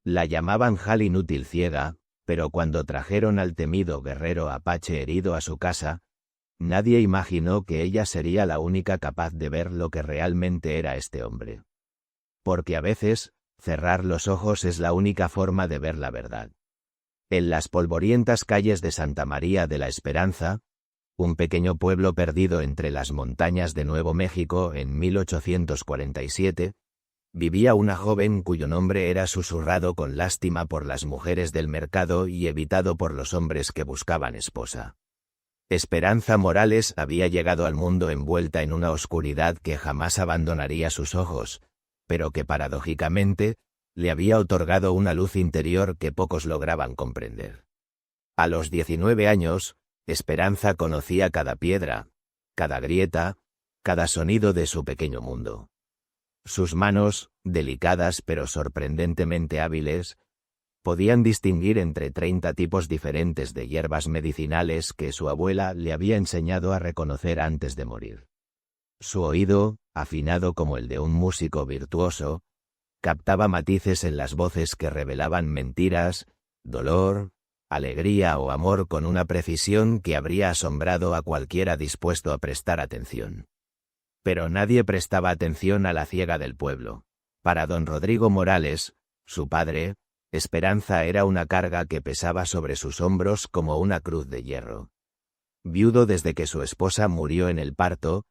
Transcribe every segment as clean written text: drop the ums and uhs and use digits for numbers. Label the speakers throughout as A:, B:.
A: La llamaban Hal inútil ciega, pero cuando trajeron al temido guerrero apache herido a su casa, nadie imaginó que ella sería la única capaz de ver lo que realmente era este hombre. Porque a veces, cerrar los ojos es la única forma de ver la verdad. En las polvorientas calles de Santa María de la Esperanza, un pequeño pueblo perdido entre las montañas de Nuevo México en 1847, vivía una joven cuyo nombre era susurrado con lástima por las mujeres del mercado y evitado por los hombres que buscaban esposa. Esperanza Morales había llegado al mundo envuelta en una oscuridad que jamás abandonaría sus ojos, pero que paradójicamente le había otorgado una luz interior que pocos lograban comprender. A los 19 años, Esperanza conocía cada piedra, cada grieta, cada sonido de su pequeño mundo. Sus manos, delicadas pero sorprendentemente hábiles, podían distinguir entre 30 tipos diferentes de hierbas medicinales que su abuela le había enseñado a reconocer antes de morir. Su oído, afinado como el de un músico virtuoso, captaba matices en las voces que revelaban mentiras, dolor, alegría o amor con una precisión que habría asombrado a cualquiera dispuesto a prestar atención. Pero nadie prestaba atención a la ciega del pueblo. Para don Rodrigo Morales, su padre, Esperanza era una carga que pesaba sobre sus hombros como una cruz de hierro. Viudo desde que su esposa murió en el parto,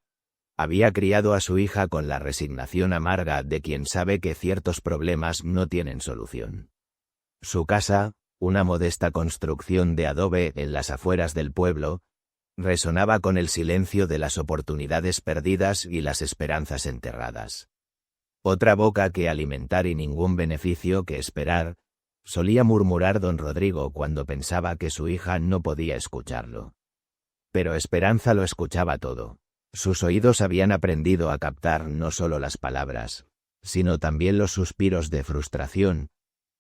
A: había criado a su hija con la resignación amarga de quien sabe que ciertos problemas no tienen solución. Su casa, una modesta construcción de adobe en las afueras del pueblo, resonaba con el silencio de las oportunidades perdidas y las esperanzas enterradas. Otra boca que alimentar y ningún beneficio que esperar, solía murmurar don Rodrigo cuando pensaba que su hija no podía escucharlo. Pero Esperanza lo escuchaba todo. Sus oídos habían aprendido a captar no solo las palabras, sino también los suspiros de frustración,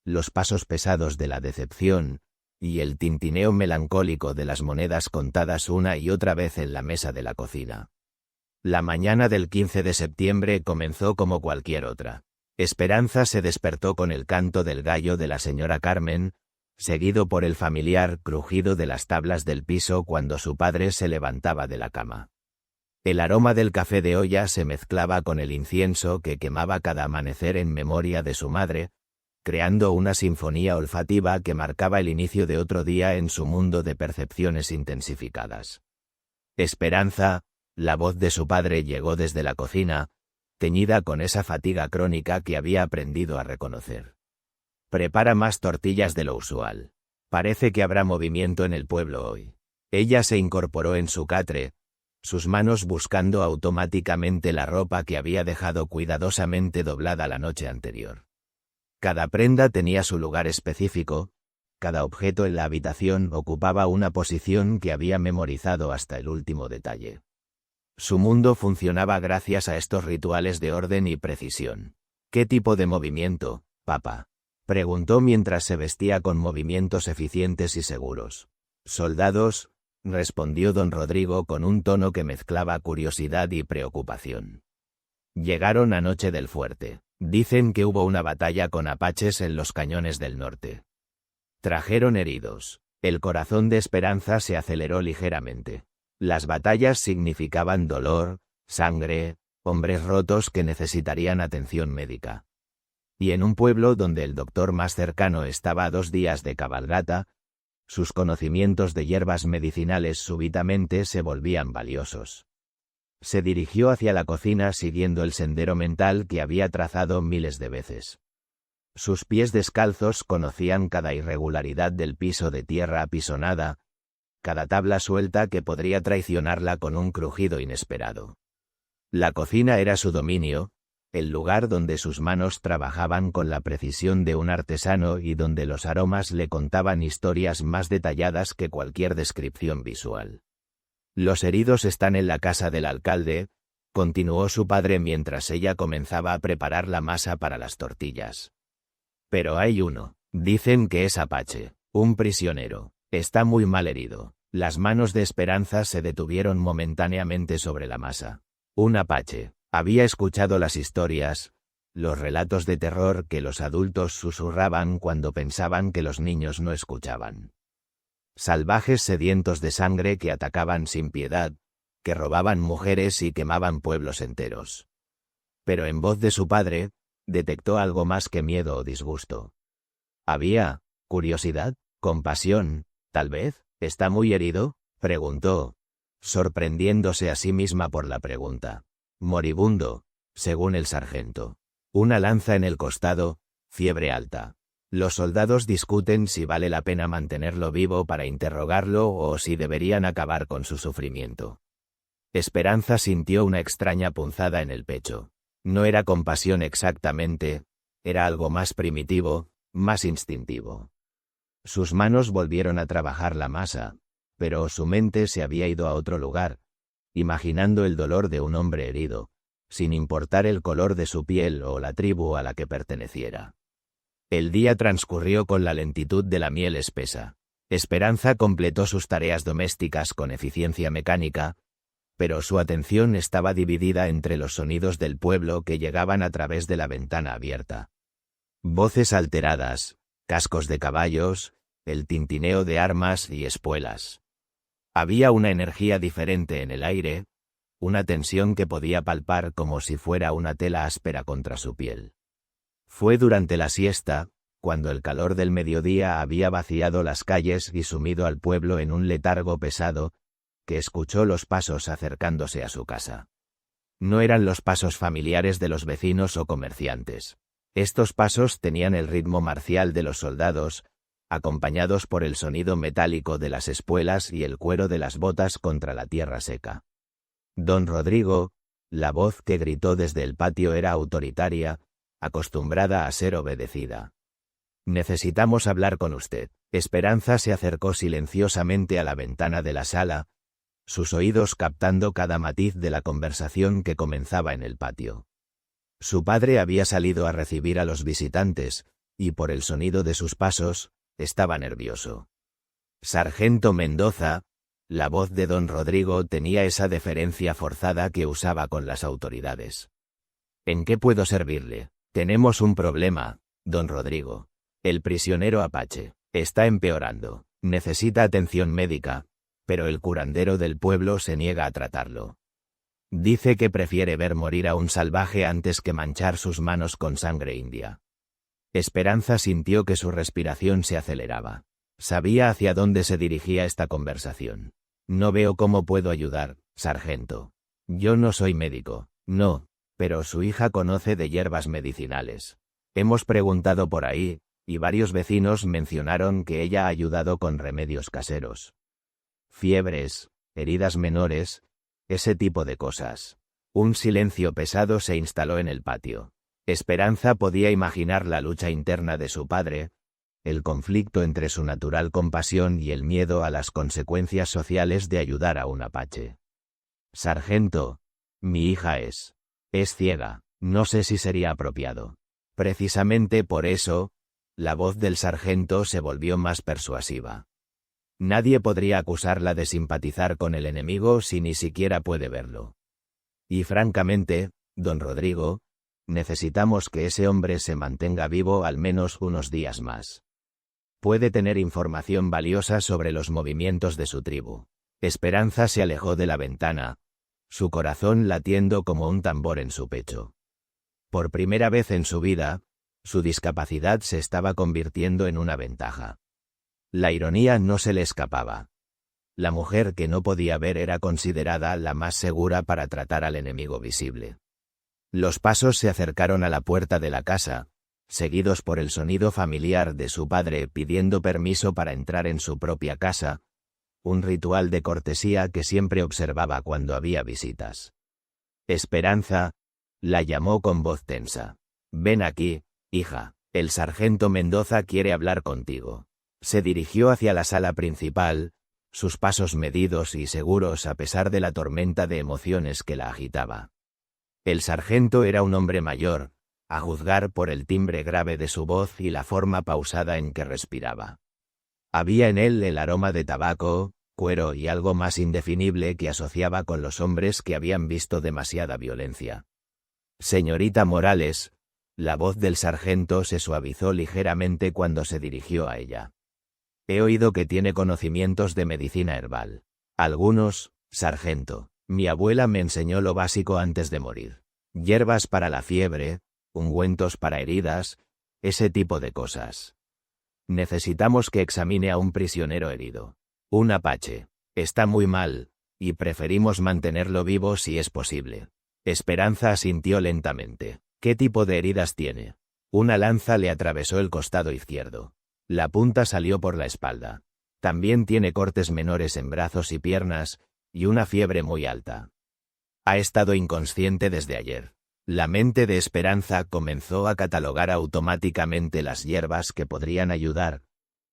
A: los pasos pesados de la decepción, y el tintineo melancólico de las monedas contadas una y otra vez en la mesa de la cocina. La mañana del 15 de septiembre comenzó como cualquier otra. Esperanza se despertó con el canto del gallo de la señora Carmen, seguido por el familiar crujido de las tablas del piso cuando su padre se levantaba de la cama. El aroma del café de olla se mezclaba con el incienso que quemaba cada amanecer en memoria de su madre, creando una sinfonía olfativa que marcaba el inicio de otro día en su mundo de percepciones intensificadas. Esperanza, la voz de su padre llegó desde la cocina, teñida con esa fatiga crónica que había aprendido a reconocer. Prepara más tortillas de lo usual. Parece que habrá movimiento en el pueblo hoy. Ella se incorporó en su catre, sus manos buscando automáticamente la ropa que había dejado cuidadosamente doblada la noche anterior. Cada prenda tenía su lugar específico, cada objeto en la habitación ocupaba una posición que había memorizado hasta el último detalle. Su mundo funcionaba gracias a estos rituales de orden y precisión. ¿Qué tipo de movimiento, papá?, preguntó mientras se vestía con movimientos eficientes y seguros. Soldados, respondió don Rodrigo con un tono que mezclaba curiosidad y preocupación. Llegaron anoche del fuerte. Dicen que hubo una batalla con apaches en los cañones del norte. Trajeron heridos. El corazón de Esperanza se aceleró ligeramente. Las batallas significaban dolor, sangre, hombres rotos que necesitarían atención médica. Y en un pueblo donde el doctor más cercano estaba a 2 días de cabalgata, sus conocimientos de hierbas medicinales súbitamente se volvían valiosos. Se dirigió hacia la cocina siguiendo el sendero mental que había trazado miles de veces. Sus pies descalzos conocían cada irregularidad del piso de tierra apisonada, cada tabla suelta que podría traicionarla con un crujido inesperado. La cocina era su dominio, el lugar donde sus manos trabajaban con la precisión de un artesano y donde los aromas le contaban historias más detalladas que cualquier descripción visual. Los heridos están en la casa del alcalde, continuó su padre mientras ella comenzaba a preparar la masa para las tortillas. Pero hay uno, dicen que es apache, un prisionero, está muy mal herido. Las manos de Esperanza se detuvieron momentáneamente sobre la masa. Un apache. Había escuchado las historias, los relatos de terror que los adultos susurraban cuando pensaban que los niños no escuchaban. Salvajes sedientos de sangre que atacaban sin piedad, que robaban mujeres y quemaban pueblos enteros. Pero en voz de su padre, detectó algo más que miedo o disgusto. ¿Había curiosidad? ¿Compasión? Tal vez. ¿Está muy herido?, preguntó, sorprendiéndose a sí misma por la pregunta. Moribundo, según el sargento. Una lanza en el costado, fiebre alta. Los soldados discuten si vale la pena mantenerlo vivo para interrogarlo o si deberían acabar con su sufrimiento. Esperanza sintió una extraña punzada en el pecho. No era compasión exactamente, era algo más primitivo, más instintivo. Sus manos volvieron a trabajar la masa, pero su mente se había ido a otro lugar, imaginando el dolor de un hombre herido, sin importar el color de su piel o la tribu a la que perteneciera. El día transcurrió con la lentitud de la miel espesa. Esperanza completó sus tareas domésticas con eficiencia mecánica, pero su atención estaba dividida entre los sonidos del pueblo que llegaban a través de la ventana abierta. Voces alteradas, cascos de caballos, el tintineo de armas y espuelas. Había una energía diferente en el aire, una tensión que podía palpar como si fuera una tela áspera contra su piel. Fue durante la siesta, cuando el calor del mediodía había vaciado las calles y sumido al pueblo en un letargo pesado, que escuchó los pasos acercándose a su casa. No eran los pasos familiares de los vecinos o comerciantes. Estos pasos tenían el ritmo marcial de los soldados, acompañados por el sonido metálico de las espuelas y el cuero de las botas contra la tierra seca. Don Rodrigo, la voz que gritó desde el patio era autoritaria, acostumbrada a ser obedecida. «Necesitamos hablar con usted». Esperanza se acercó silenciosamente a la ventana de la sala, sus oídos captando cada matiz de la conversación que comenzaba en el patio. Su padre había salido a recibir a los visitantes, y por el sonido de sus pasos, estaba nervioso. Sargento Mendoza, la voz de don Rodrigo tenía esa deferencia forzada que usaba con las autoridades. «¿En qué puedo servirle? Tenemos un problema, don Rodrigo. El prisionero apache está empeorando. Necesita atención médica, pero el curandero del pueblo se niega a tratarlo. Dice que prefiere ver morir a un salvaje antes que manchar sus manos con sangre india». Esperanza sintió que su respiración se aceleraba. Sabía hacia dónde se dirigía esta conversación. «No veo cómo puedo ayudar, sargento. Yo no soy médico, no, pero su hija conoce de hierbas medicinales. Hemos preguntado por ahí, y varios vecinos mencionaron que ella ha ayudado con remedios caseros. Fiebres, heridas menores, ese tipo de cosas». Un silencio pesado se instaló en el patio. Esperanza podía imaginar la lucha interna de su padre, el conflicto entre su natural compasión y el miedo a las consecuencias sociales de ayudar a un apache. «Sargento, mi hija es ciega, no sé si sería apropiado». Precisamente por eso, la voz del sargento se volvió más persuasiva. Nadie podría acusarla de simpatizar con el enemigo si ni siquiera puede verlo. Y francamente, don Rodrigo, necesitamos que ese hombre se mantenga vivo al menos unos días más. Puede tener información valiosa sobre los movimientos de su tribu. Esperanza se alejó de la ventana, su corazón latiendo como un tambor en su pecho. Por primera vez en su vida, su discapacidad se estaba convirtiendo en una ventaja. La ironía no se le escapaba. La mujer que no podía ver era considerada la más segura para tratar al enemigo visible. Los pasos se acercaron a la puerta de la casa, seguidos por el sonido familiar de su padre pidiendo permiso para entrar en su propia casa, un ritual de cortesía que siempre observaba cuando había visitas. Esperanza la llamó con voz tensa. «Ven aquí, hija, el sargento Mendoza quiere hablar contigo». Se dirigió hacia la sala principal, sus pasos medidos y seguros a pesar de la tormenta de emociones que la agitaba. El sargento era un hombre mayor, a juzgar por el timbre grave de su voz y la forma pausada en que respiraba. Había en él el aroma de tabaco, cuero y algo más indefinible que asociaba con los hombres que habían visto demasiada violencia. «Señorita Morales», La voz del sargento se suavizó ligeramente cuando se dirigió a ella. He oído que tiene conocimientos de medicina herbal. Algunos, sargento. Mi abuela me enseñó lo básico antes de morir. Hierbas para la fiebre, ungüentos para heridas, ese tipo de cosas. Necesitamos que examine a un prisionero herido. Un apache. Está muy mal, y preferimos mantenerlo vivo si es posible. Esperanza asintió lentamente. ¿Qué tipo de heridas tiene? Una lanza le atravesó el costado izquierdo. La punta salió por la espalda. También tiene cortes menores en brazos y piernas, y una fiebre muy alta. Ha estado inconsciente desde ayer. La mente de Esperanza comenzó a catalogar automáticamente las hierbas que podrían ayudar.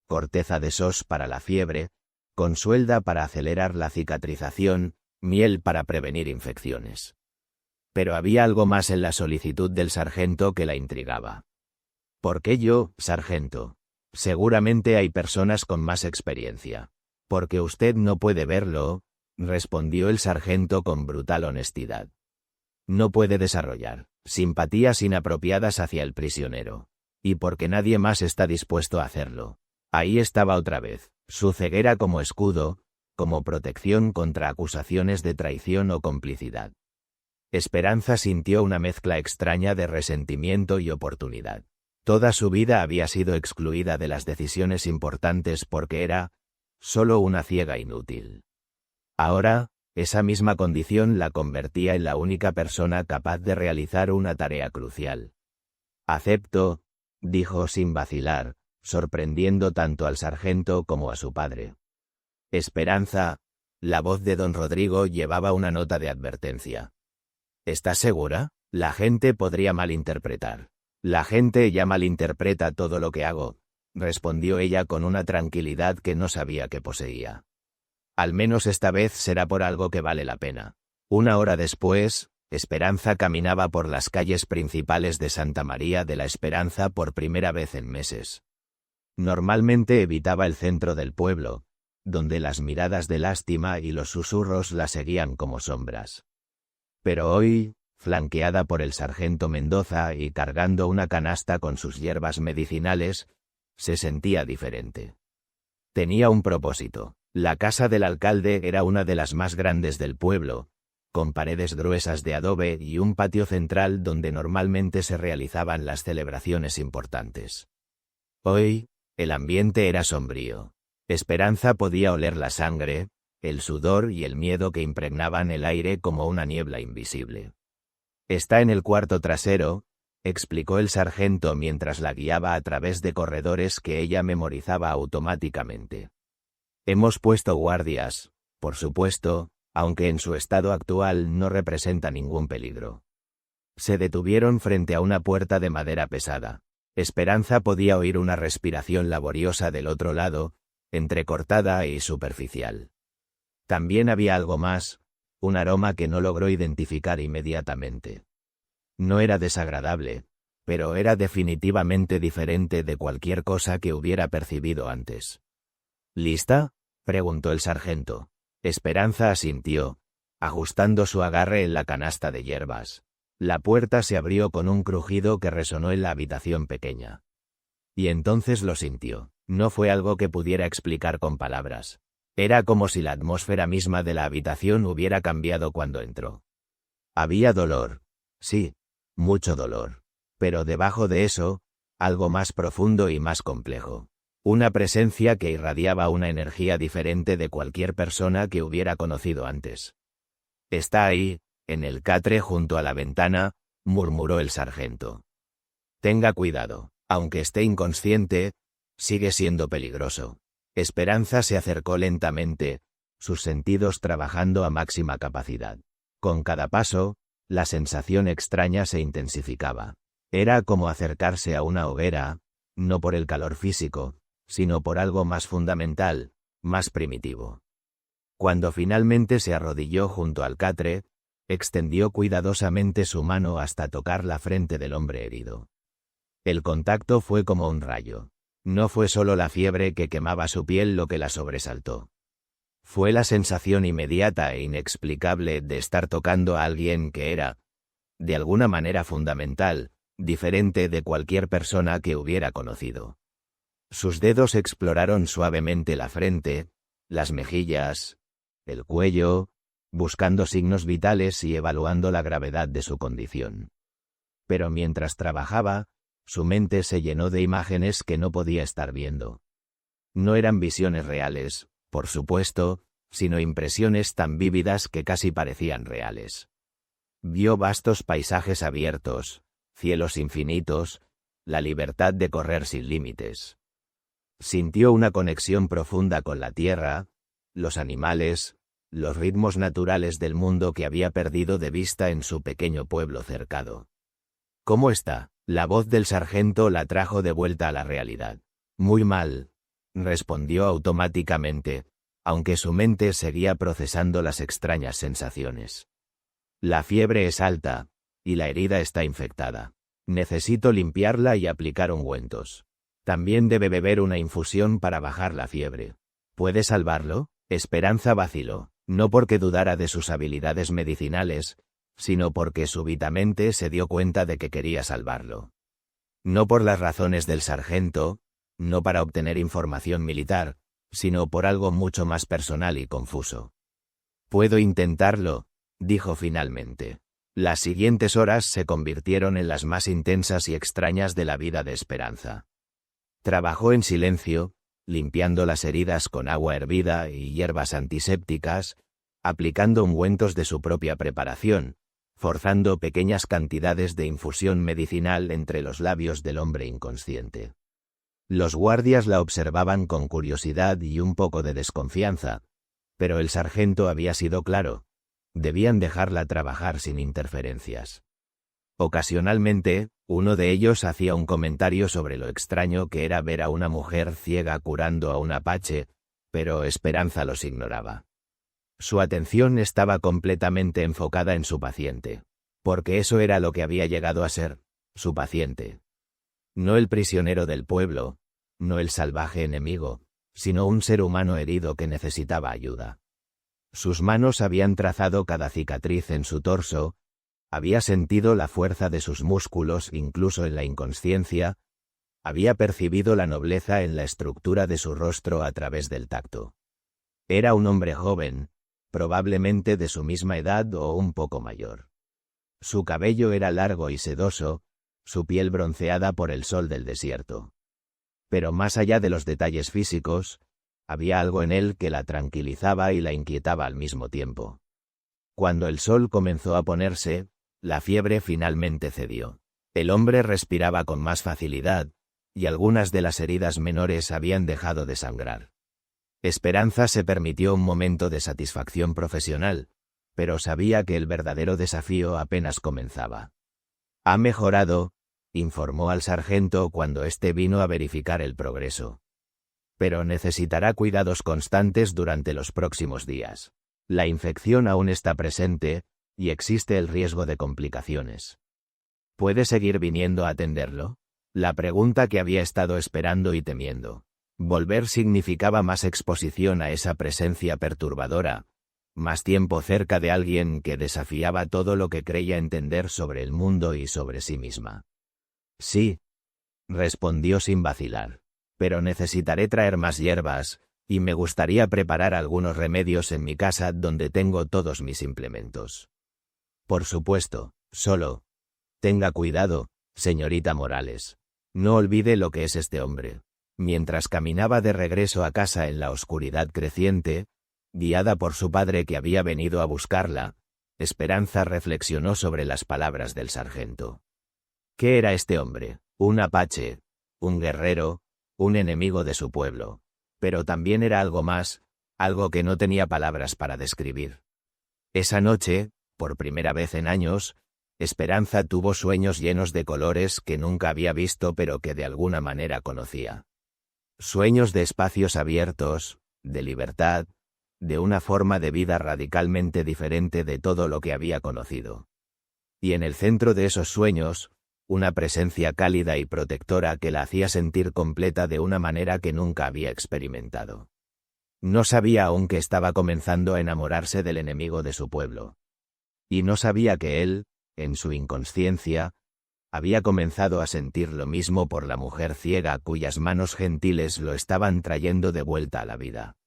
A: Corteza de sos para la fiebre, consuelda para acelerar la cicatrización, miel para prevenir infecciones. Pero había algo más en la solicitud del sargento que la intrigaba. ¿Por qué yo, sargento? Seguramente hay personas con más experiencia. Porque usted no puede verlo, respondió el sargento con brutal honestidad. No puede desarrollar simpatías inapropiadas hacia el prisionero. Y porque nadie más está dispuesto a hacerlo. Ahí estaba otra vez, su ceguera como escudo, como protección contra acusaciones de traición o complicidad. Esperanza sintió una mezcla extraña de resentimiento y oportunidad. Toda su vida había sido excluida de las decisiones importantes porque era solo una ciega inútil. Ahora, esa misma condición la convertía en la única persona capaz de realizar una tarea crucial. Acepto, dijo sin vacilar, sorprendiendo tanto al sargento como a su padre. Esperanza, la voz de don Rodrigo llevaba una nota de advertencia. ¿Estás segura? La gente podría malinterpretar. La gente ya malinterpreta todo lo que hago, respondió ella con una tranquilidad que no sabía que poseía. Al menos esta vez será por algo que vale la pena. Una hora después, Esperanza caminaba por las calles principales de Santa María de la Esperanza por primera vez en meses. Normalmente evitaba el centro del pueblo, donde las miradas de lástima y los susurros la seguían como sombras. Pero hoy, flanqueada por el sargento Mendoza y cargando una canasta con sus hierbas medicinales, se sentía diferente. Tenía un propósito. La casa del alcalde era una de las más grandes del pueblo, con paredes gruesas de adobe y un patio central donde normalmente se realizaban las celebraciones importantes. Hoy, el ambiente era sombrío. Esperanza podía oler la sangre, el sudor y el miedo que impregnaban el aire como una niebla invisible. Está en el cuarto trasero, explicó el sargento mientras la guiaba a través de corredores que ella memorizaba automáticamente. Hemos puesto guardias, por supuesto, aunque en su estado actual no representa ningún peligro. Se detuvieron frente a una puerta de madera pesada. Esperanza podía oír una respiración laboriosa del otro lado, entrecortada y superficial. También había algo más, un aroma que no logró identificar inmediatamente. No era desagradable, pero era definitivamente diferente de cualquier cosa que hubiera percibido antes. ¿Lista?, preguntó el sargento. Esperanza asintió, ajustando su agarre en la canasta de hierbas. La puerta se abrió con un crujido que resonó en la habitación pequeña. Y entonces lo sintió. No fue algo que pudiera explicar con palabras. Era como si la atmósfera misma de la habitación hubiera cambiado cuando entró. Había dolor. Sí, mucho dolor. Pero debajo de eso, algo más profundo y más complejo. Una presencia que irradiaba una energía diferente de cualquier persona que hubiera conocido antes. Está ahí, en el catre junto a la ventana, murmuró el sargento. Tenga cuidado, aunque esté inconsciente, sigue siendo peligroso. Esperanza se acercó lentamente, sus sentidos trabajando a máxima capacidad. Con cada paso, la sensación extraña se intensificaba. Era como acercarse a una hoguera, no por el calor físico, sino por algo más fundamental, más primitivo. Cuando finalmente se arrodilló junto al catre, extendió cuidadosamente su mano hasta tocar la frente del hombre herido. El contacto fue como un rayo. No fue solo la fiebre que quemaba su piel lo que la sobresaltó. Fue la sensación inmediata e inexplicable de estar tocando a alguien que era, de alguna manera fundamental, diferente de cualquier persona que hubiera conocido. Sus dedos exploraron suavemente la frente, las mejillas, el cuello, buscando signos vitales y evaluando la gravedad de su condición. Pero mientras trabajaba, su mente se llenó de imágenes que no podía estar viendo. No eran visiones reales, por supuesto, sino impresiones tan vívidas que casi parecían reales. Vio vastos paisajes abiertos, cielos infinitos, la libertad de correr sin límites. Sintió una conexión profunda con la tierra, los animales, los ritmos naturales del mundo que había perdido de vista en su pequeño pueblo cercado. ¿Cómo está? La voz del sargento la trajo de vuelta a la realidad. Muy mal, respondió automáticamente, aunque su mente seguía procesando las extrañas sensaciones. La fiebre es alta, y la herida está infectada. Necesito limpiarla y aplicar ungüentos. También debe beber una infusión para bajar la fiebre. ¿Puede salvarlo? Esperanza vaciló, no porque dudara de sus habilidades medicinales, sino porque súbitamente se dio cuenta de que quería salvarlo. No por las razones del sargento, no para obtener información militar, sino por algo mucho más personal y confuso. «Puedo intentarlo», dijo finalmente. Las siguientes horas se convirtieron en las más intensas y extrañas de la vida de Esperanza. Trabajó en silencio, limpiando las heridas con agua hervida y hierbas antisépticas, aplicando ungüentos de su propia preparación, forzando pequeñas cantidades de infusión medicinal entre los labios del hombre inconsciente. Los guardias la observaban con curiosidad y un poco de desconfianza, pero el sargento había sido claro: debían dejarla trabajar sin interferencias. Ocasionalmente, uno de ellos hacía un comentario sobre lo extraño que era ver a una mujer ciega curando a un apache, pero Esperanza los ignoraba. Su atención estaba completamente enfocada en su paciente, porque eso era lo que había llegado a ser, su paciente. No el prisionero del pueblo, no el salvaje enemigo, sino un ser humano herido que necesitaba ayuda. Sus manos habían trazado cada cicatriz en su torso, había sentido la fuerza de sus músculos incluso en la inconsciencia, había percibido la nobleza en la estructura de su rostro a través del tacto. Era un hombre joven, probablemente de su misma edad o un poco mayor. Su cabello era largo y sedoso, su piel bronceada por el sol del desierto. Pero más allá de los detalles físicos, había algo en él que la tranquilizaba y la inquietaba al mismo tiempo. Cuando el sol comenzó a ponerse, la fiebre finalmente cedió. El hombre respiraba con más facilidad, y algunas de las heridas menores habían dejado de sangrar. Esperanza se permitió un momento de satisfacción profesional, pero sabía que el verdadero desafío apenas comenzaba. «Ha mejorado», informó al sargento cuando éste vino a verificar el progreso. «Pero necesitará cuidados constantes durante los próximos días. La infección aún está presente, y existe el riesgo de complicaciones. ¿Puede seguir viniendo a atenderlo?». La pregunta que había estado esperando y temiendo. Volver significaba más exposición a esa presencia perturbadora, más tiempo cerca de alguien que desafiaba todo lo que creía entender sobre el mundo y sobre sí misma. «Sí», respondió sin vacilar, «pero necesitaré traer más hierbas, y me gustaría preparar algunos remedios en mi casa donde tengo todos mis implementos». «Por supuesto, solo. Tenga cuidado, señorita Morales. No olvide lo que es este hombre». Mientras caminaba de regreso a casa en la oscuridad creciente, guiada por su padre que había venido a buscarla, Esperanza reflexionó sobre las palabras del sargento. ¿Qué era este hombre? Un apache, un guerrero, un enemigo de su pueblo. Pero también era algo más, algo que no tenía palabras para describir. Esa noche, por primera vez en años, Esperanza tuvo sueños llenos de colores que nunca había visto pero que de alguna manera conocía. Sueños de espacios abiertos, de libertad, de una forma de vida radicalmente diferente de todo lo que había conocido. Y en el centro de esos sueños, una presencia cálida y protectora que la hacía sentir completa de una manera que nunca había experimentado. No sabía aún que estaba comenzando a enamorarse del enemigo de su pueblo. Y no sabía que él, en su inconsciencia, Había comenzado a sentir lo mismo por la mujer ciega cuyas manos gentiles lo estaban trayendo de vuelta a la vida.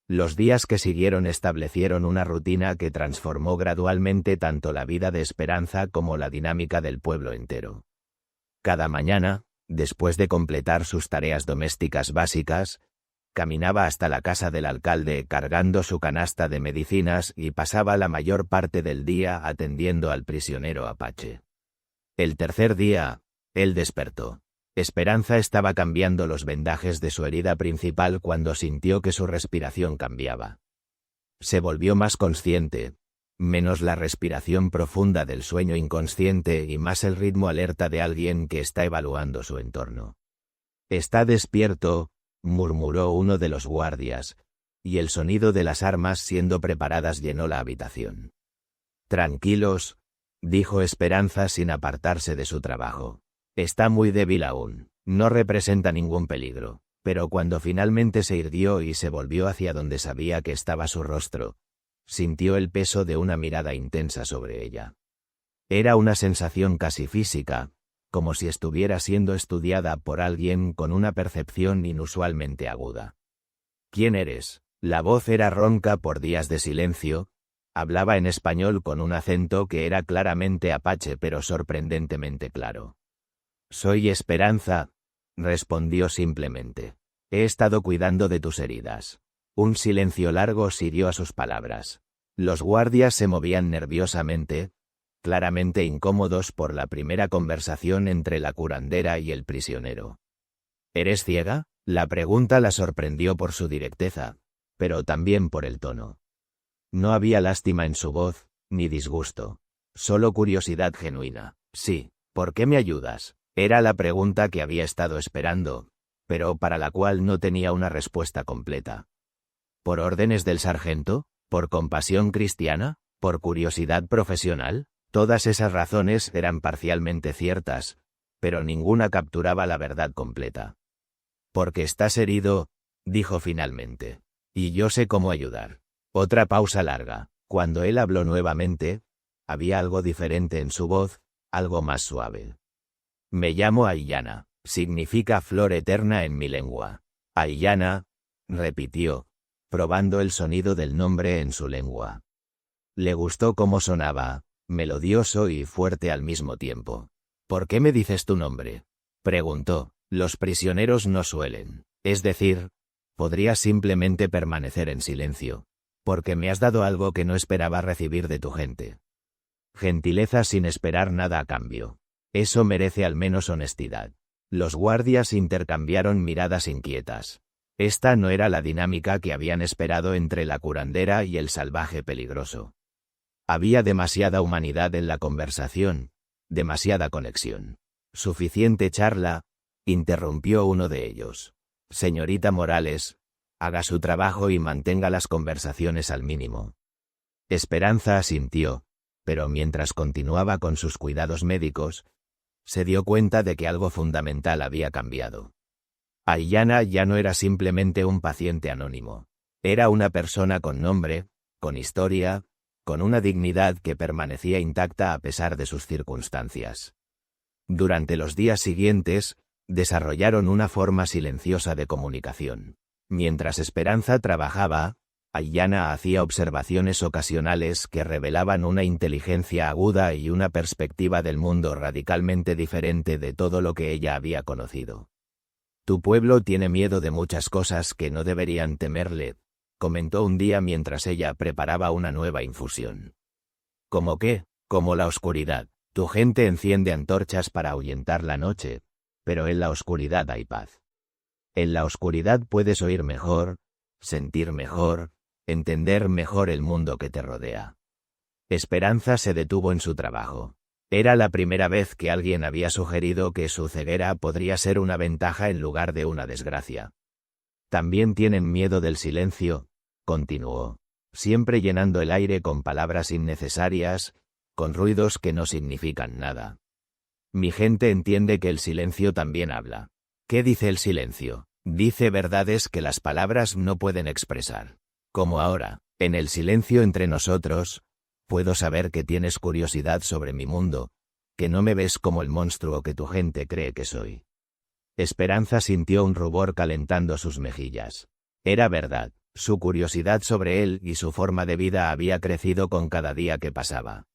A: Los días que siguieron establecieron una rutina que transformó gradualmente tanto la vida de Esperanza como la dinámica del pueblo entero. Cada mañana, después de completar sus tareas domésticas básicas, caminaba hasta la casa del alcalde cargando su canasta de medicinas y pasaba la mayor parte del día atendiendo al prisionero apache. El tercer día, él despertó. Esperanza estaba cambiando los vendajes de su herida principal cuando sintió que su respiración cambiaba. Se volvió más consciente, menos la respiración profunda del sueño inconsciente y más el ritmo alerta de alguien que está evaluando su entorno. «Está despierto», murmuró uno de los guardias, y el sonido de las armas siendo preparadas llenó la habitación. «Tranquilos», dijo Esperanza sin apartarse de su trabajo. «Está muy débil aún, no representa ningún peligro», pero cuando finalmente se irguió y se volvió hacia donde sabía que estaba su rostro, sintió el peso de una mirada intensa sobre ella. Era una sensación casi física, como si estuviera siendo estudiada por alguien con una percepción inusualmente aguda. «¿Quién eres?». La voz era ronca por días de silencio, hablaba en español con un acento que era claramente apache pero sorprendentemente claro. «Soy Esperanza», respondió simplemente. «He estado cuidando de tus heridas». Un silencio largo siguió a sus palabras. Los guardias se movían nerviosamente, claramente incómodos por la primera conversación entre la curandera y el prisionero. «¿Eres ciega?». La pregunta la sorprendió por su directeza, pero también por el tono. No había lástima en su voz, ni disgusto. Solo curiosidad genuina. «Sí, ¿por qué me ayudas?». Era la pregunta que había estado esperando, pero para la cual no tenía una respuesta completa. ¿Por órdenes del sargento? ¿Por compasión cristiana? ¿Por curiosidad profesional? Todas esas razones eran parcialmente ciertas, pero ninguna capturaba la verdad completa. «Porque estás herido», dijo finalmente, «y yo sé cómo ayudar». Otra pausa larga. Cuando él habló nuevamente, había algo diferente en su voz, algo más suave. «Me llamo Aiyana, significa flor eterna en mi lengua». «Aiyana», repitió, probando el sonido del nombre en su lengua. Le gustó cómo sonaba, melodioso y fuerte al mismo tiempo. «¿Por qué me dices tu nombre?», preguntó. «Los prisioneros no suelen. Es decir, podrías simplemente permanecer en silencio. Porque me has dado algo que no esperaba recibir de tu gente. Gentileza sin esperar nada a cambio. Eso merece al menos honestidad». Los guardias intercambiaron miradas inquietas. Esta no era la dinámica que habían esperado entre la curandera y el salvaje peligroso. Había demasiada humanidad en la conversación, demasiada conexión. «Suficiente charla», interrumpió uno de ellos. «Señorita Morales, haga su trabajo y mantenga las conversaciones al mínimo». Esperanza asintió, pero mientras continuaba con sus cuidados médicos, se dio cuenta de que algo fundamental había cambiado. Aiyana ya no era simplemente un paciente anónimo. Era una persona con nombre, con historia, con una dignidad que permanecía intacta a pesar de sus circunstancias. Durante los días siguientes, desarrollaron una forma silenciosa de comunicación. Mientras Esperanza trabajaba, Aiyana hacía observaciones ocasionales que revelaban una inteligencia aguda y una perspectiva del mundo radicalmente diferente de todo lo que ella había conocido. «Tu pueblo tiene miedo de muchas cosas que no deberían temerle», comentó un día mientras ella preparaba una nueva infusión. «¿Cómo qué?». «Como la oscuridad. Tu gente enciende antorchas para ahuyentar la noche, pero en la oscuridad hay paz. En la oscuridad puedes oír mejor, sentir mejor, entender mejor el mundo que te rodea». Esperanza se detuvo en su trabajo. Era la primera vez que alguien había sugerido que su ceguera podría ser una ventaja en lugar de una desgracia. «También tienen miedo del silencio», continuó, siempre llenando el aire con palabras innecesarias, con ruidos que no significan nada. «Mi gente entiende que el silencio también habla». «¿Qué dice el silencio?». «Dice verdades que las palabras no pueden expresar. Como ahora, en el silencio entre nosotros, puedo saber que tienes curiosidad sobre mi mundo, que no me ves como el monstruo que tu gente cree que soy. Esperanza sintió un rubor calentando sus mejillas. Era verdad, su curiosidad sobre él y su forma de vida había crecido con cada día que pasaba.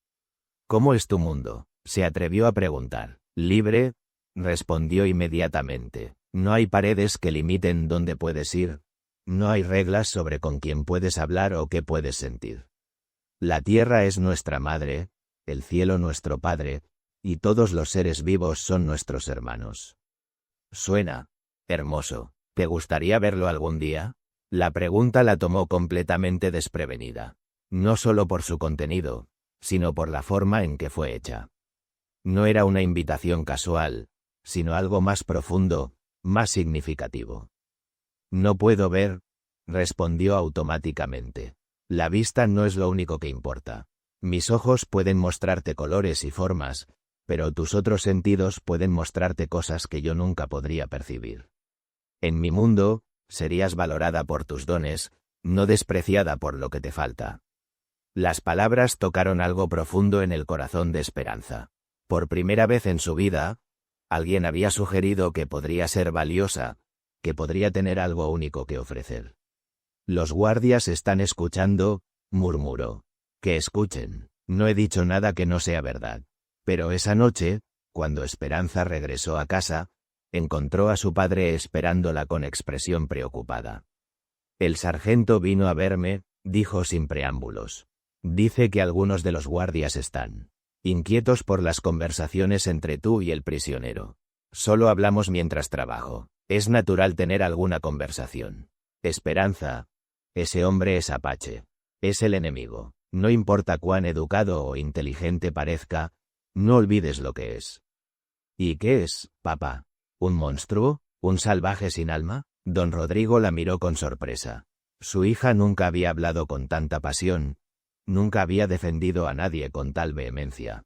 A: ¿Cómo es tu mundo?, se atrevió a preguntar. Libre, respondió inmediatamente. No hay paredes que limiten dónde puedes ir. No hay reglas sobre con quién puedes hablar o qué puedes sentir. La tierra es nuestra madre, el cielo nuestro padre, y todos los seres vivos son nuestros hermanos. Suena hermoso. ¿Te gustaría verlo algún día? La pregunta la tomó completamente desprevenida. No solo por su contenido, sino por la forma en que fue hecha. No era una invitación casual, sino algo más profundo, más significativo. No puedo ver, respondió automáticamente. La vista no es lo único que importa. Mis ojos pueden mostrarte colores y formas, pero tus otros sentidos pueden mostrarte cosas que yo nunca podría percibir. En mi mundo, serías valorada por tus dones, no despreciada por lo que te falta. Las palabras tocaron algo profundo en el corazón de Esperanza. Por primera vez en su vida, alguien había sugerido que podría ser valiosa, que podría tener algo único que ofrecer. Los guardias están escuchando, murmuró. Que escuchen. No he dicho nada que no sea verdad. Pero esa noche, cuando Esperanza regresó a casa, encontró a su padre esperándola con expresión preocupada. El sargento vino a verme, dijo sin preámbulos. Dice que algunos de los guardias están inquietos por las conversaciones entre tú y el prisionero. Solo hablamos mientras trabajo. Es natural tener alguna conversación. Esperanza. Ese hombre es Apache. Es el enemigo. No importa cuán educado o inteligente parezca, no olvides lo que es. ¿Y qué es, papá? ¿Un monstruo? ¿Un salvaje sin alma? Don Rodrigo la miró con sorpresa. Su hija nunca había hablado con tanta pasión, nunca había defendido a nadie con tal vehemencia.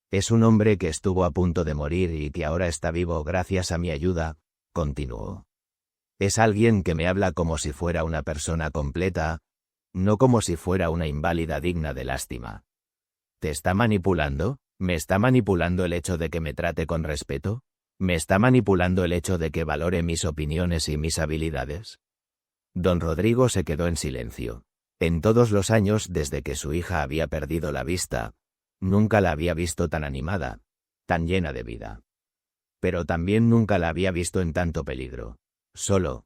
A: Es un hombre que estuvo a punto de morir y que ahora está vivo gracias a mi ayuda, continuó. Es alguien que me habla como si fuera una persona completa, no como si fuera una inválida digna de lástima. ¿Te está manipulando? ¿Me está manipulando el hecho de que me trate con respeto? ¿Me está manipulando el hecho de que valore mis opiniones y mis habilidades? Don Rodrigo se quedó en silencio. En todos los años desde que su hija había perdido la vista, nunca la había visto tan animada, tan llena de vida. Pero también nunca la había visto en tanto peligro. Solo.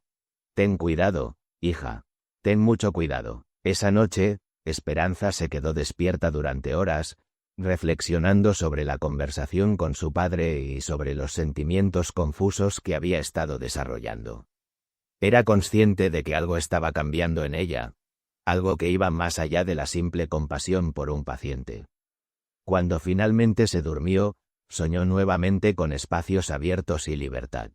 A: Ten cuidado, hija. Ten mucho cuidado. Esa noche, Esperanza se quedó despierta durante horas, reflexionando sobre la conversación con su padre y sobre los sentimientos confusos que había estado desarrollando. Era consciente de que algo estaba cambiando en ella, algo que iba más allá de la simple compasión por un paciente. Cuando finalmente se durmió, soñó nuevamente con espacios abiertos y libertad.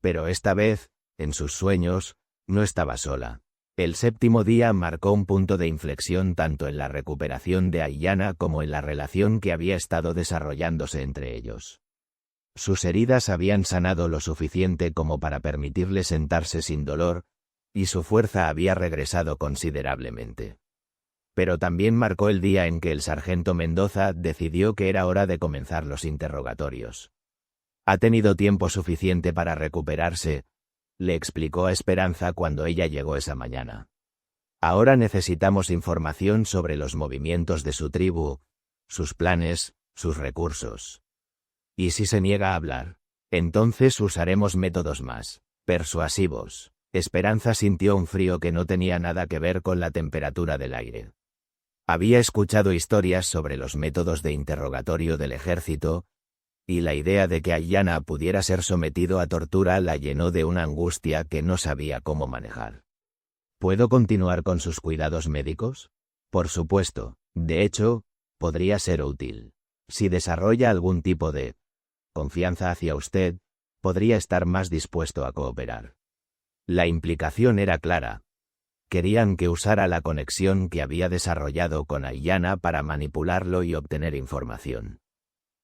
A: Pero esta vez, en sus sueños, no estaba sola. El séptimo día marcó un punto de inflexión tanto en la recuperación de Aiyana como en la relación que había estado desarrollándose entre ellos. Sus heridas habían sanado lo suficiente como para permitirle sentarse sin dolor, y su fuerza había regresado considerablemente. Pero también marcó el día en que el sargento Mendoza decidió que era hora de comenzar los interrogatorios. Ha tenido tiempo suficiente para recuperarse, le explicó a Esperanza cuando ella llegó esa mañana. Ahora necesitamos información sobre los movimientos de su tribu, sus planes, sus recursos. ¿Y si se niega a hablar? Entonces usaremos métodos más persuasivos. Esperanza sintió un frío que no tenía nada que ver con la temperatura del aire. Había escuchado historias sobre los métodos de interrogatorio del ejército, y la idea de que Aiyana pudiera ser sometido a tortura la llenó de una angustia que no sabía cómo manejar. ¿Puedo continuar con sus cuidados médicos? Por supuesto. De hecho, podría ser útil. Si desarrolla algún tipo de confianza hacia usted, podría estar más dispuesto a cooperar. La implicación era clara. Querían que usara la conexión que había desarrollado con Aiyana para manipularlo y obtener información.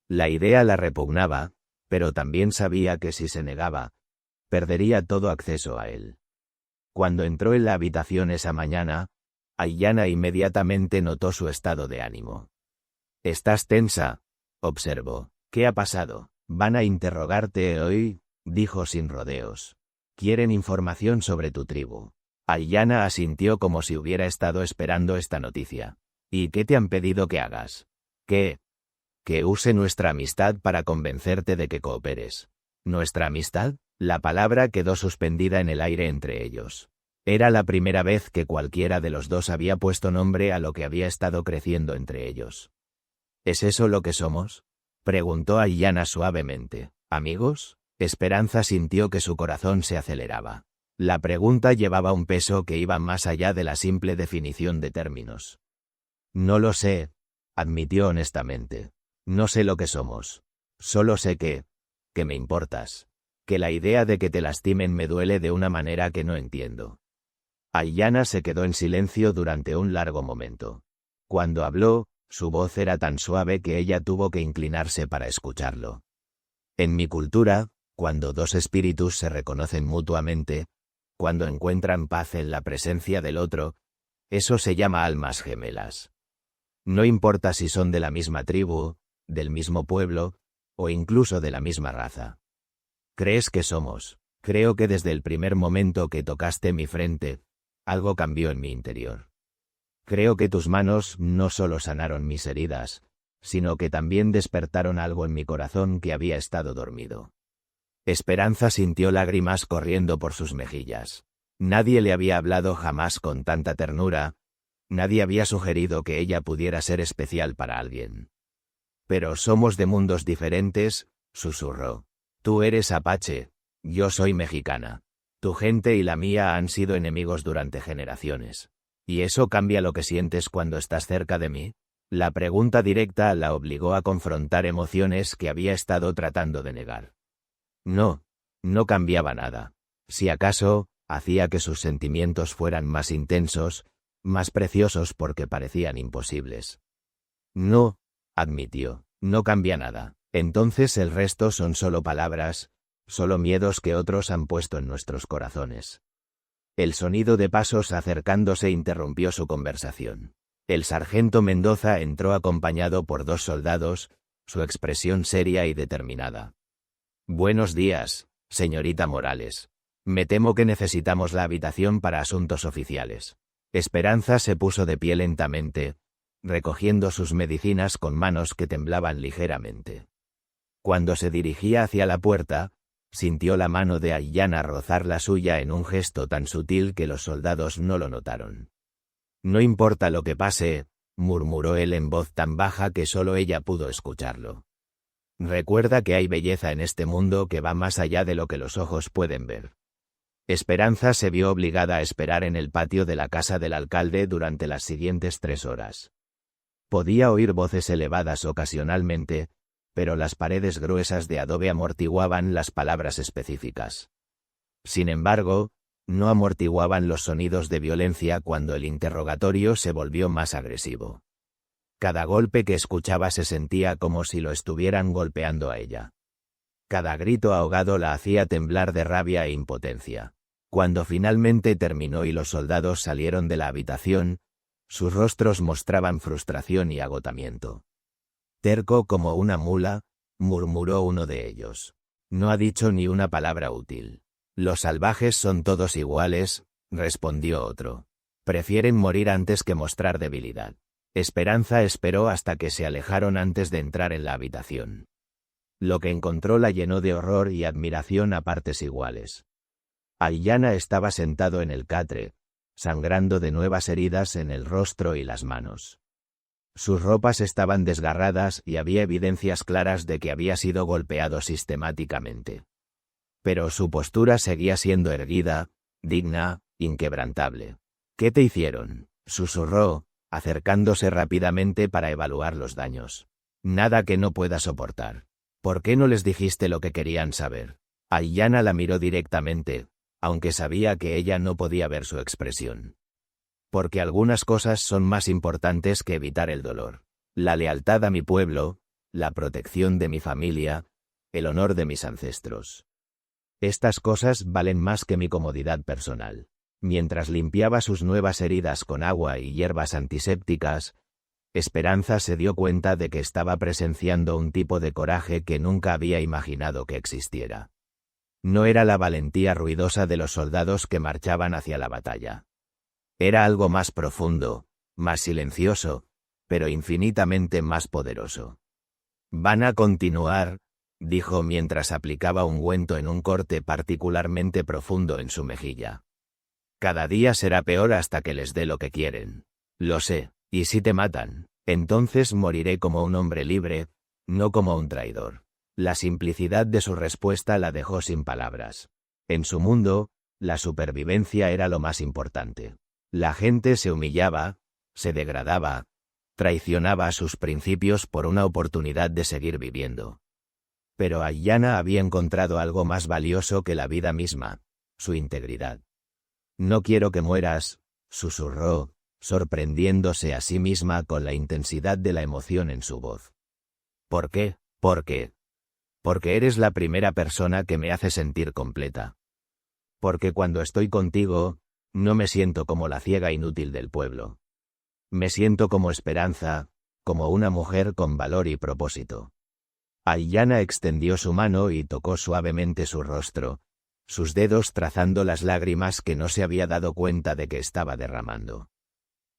A: La idea la repugnaba, pero también sabía que si se negaba, perdería todo acceso a él. Cuando entró en la habitación esa mañana, Aiyana inmediatamente notó su estado de ánimo. «¿Estás tensa?», observó. ¿Qué ha pasado? Van a interrogarte hoy, dijo sin rodeos. Quieren información sobre tu tribu. Aiyana asintió como si hubiera estado esperando esta noticia. ¿Y qué te han pedido que hagas? ¿Qué? Que use nuestra amistad para convencerte de que cooperes. ¿Nuestra amistad? La palabra quedó suspendida en el aire entre ellos. Era la primera vez que cualquiera de los dos había puesto nombre a lo que había estado creciendo entre ellos. ¿Es eso lo que somos? Preguntó Aiyana suavemente. ¿Amigos? Esperanza sintió que su corazón se aceleraba. La pregunta llevaba un peso que iba más allá de la simple definición de términos. No lo sé, admitió honestamente. No sé lo que somos. Solo sé que me importas. Que la idea de que te lastimen me duele de una manera que no entiendo. Aiyana se quedó en silencio durante un largo momento. Cuando habló, su voz era tan suave que ella tuvo que inclinarse para escucharlo. En mi cultura, cuando dos espíritus se reconocen mutuamente, cuando encuentran paz en la presencia del otro, eso se llama almas gemelas. No importa si son de la misma tribu, del mismo pueblo, o incluso de la misma raza. ¿Crees que somos? Creo que desde el primer momento que tocaste mi frente, algo cambió en mi interior. Creo que tus manos no solo sanaron mis heridas, sino que también despertaron algo en mi corazón que había estado dormido. Esperanza sintió lágrimas corriendo por sus mejillas. Nadie le había hablado jamás con tanta ternura, nadie había sugerido que ella pudiera ser especial para alguien. Pero somos de mundos diferentes, susurró. Tú eres apache, yo soy mexicana. Tu gente y la mía han sido enemigos durante generaciones. ¿Y eso cambia lo que sientes cuando estás cerca de mí? La pregunta directa la obligó a confrontar emociones que había estado tratando de negar. No, no cambiaba nada. Si acaso, hacía que sus sentimientos fueran más intensos, más preciosos porque parecían imposibles. No, admitió, no cambia nada. Entonces el resto son solo palabras, solo miedos que otros han puesto en nuestros corazones. El sonido de pasos acercándose interrumpió su conversación. El sargento Mendoza entró acompañado por dos soldados, su expresión seria y determinada. Buenos días, señorita Morales. Me temo que necesitamos la habitación para asuntos oficiales. Esperanza se puso de pie lentamente, recogiendo sus medicinas con manos que temblaban ligeramente. Cuando se dirigía hacia la puerta, sintió la mano de Aiyana rozar la suya en un gesto tan sutil que los soldados no lo notaron. No importa lo que pase, murmuró él en voz tan baja que solo ella pudo escucharlo. Recuerda que hay belleza en este mundo que va más allá de lo que los ojos pueden ver. Esperanza se vio obligada a esperar en el patio de la casa del alcalde durante las siguientes 3 horas. Podía oír voces elevadas ocasionalmente, pero las paredes gruesas de adobe amortiguaban las palabras específicas. Sin embargo, no amortiguaban los sonidos de violencia cuando el interrogatorio se volvió más agresivo. Cada golpe que escuchaba se sentía como si lo estuvieran golpeando a ella. Cada grito ahogado la hacía temblar de rabia e impotencia. Cuando finalmente terminó y los soldados salieron de la habitación, sus rostros mostraban frustración y agotamiento. Terco como una mula, murmuró uno de ellos. No ha dicho ni una palabra útil. Los salvajes son todos iguales, respondió otro. Prefieren morir antes que mostrar debilidad. Esperanza esperó hasta que se alejaron antes de entrar en la habitación. Lo que encontró la llenó de horror y admiración a partes iguales. Aiyana estaba sentado en el catre, sangrando de nuevas heridas en el rostro y las manos. Sus ropas estaban desgarradas y había evidencias claras de que había sido golpeado sistemáticamente. Pero su postura seguía siendo erguida, digna, inquebrantable. ¿Qué te hicieron?, susurró, acercándose rápidamente para evaluar los daños. Nada que no pueda soportar. ¿Por qué no les dijiste lo que querían saber? Aiyana la miró directamente, aunque sabía que ella no podía ver su expresión. Porque algunas cosas son más importantes que evitar el dolor. La lealtad a mi pueblo, la protección de mi familia, el honor de mis ancestros. Estas cosas valen más que mi comodidad personal. Mientras limpiaba sus nuevas heridas con agua y hierbas antisépticas, Esperanza se dio cuenta de que estaba presenciando un tipo de coraje que nunca había imaginado que existiera. No era la valentía ruidosa de los soldados que marchaban hacia la batalla. Era algo más profundo, más silencioso, pero infinitamente más poderoso. «Van a continuar», dijo mientras aplicaba ungüento en un corte particularmente profundo en su mejilla. «Cada día será peor hasta que les dé lo que quieren. Lo sé, y si te matan, entonces moriré como un hombre libre, no como un traidor». La simplicidad de su respuesta la dejó sin palabras. En su mundo, la supervivencia era lo más importante. La gente se humillaba, se degradaba, traicionaba sus principios por una oportunidad de seguir viviendo. Pero Aiyana había encontrado algo más valioso que la vida misma, su integridad. «No quiero que mueras», susurró, sorprendiéndose a sí misma con la intensidad de la emoción en su voz. «¿Por qué? ¿Por qué? Porque eres la primera persona que me hace sentir completa. Porque cuando estoy contigo, no me siento como la ciega inútil del pueblo. Me siento como Esperanza, como una mujer con valor y propósito». Aiyana extendió su mano y tocó suavemente su rostro, sus dedos trazando las lágrimas que no se había dado cuenta de que estaba derramando.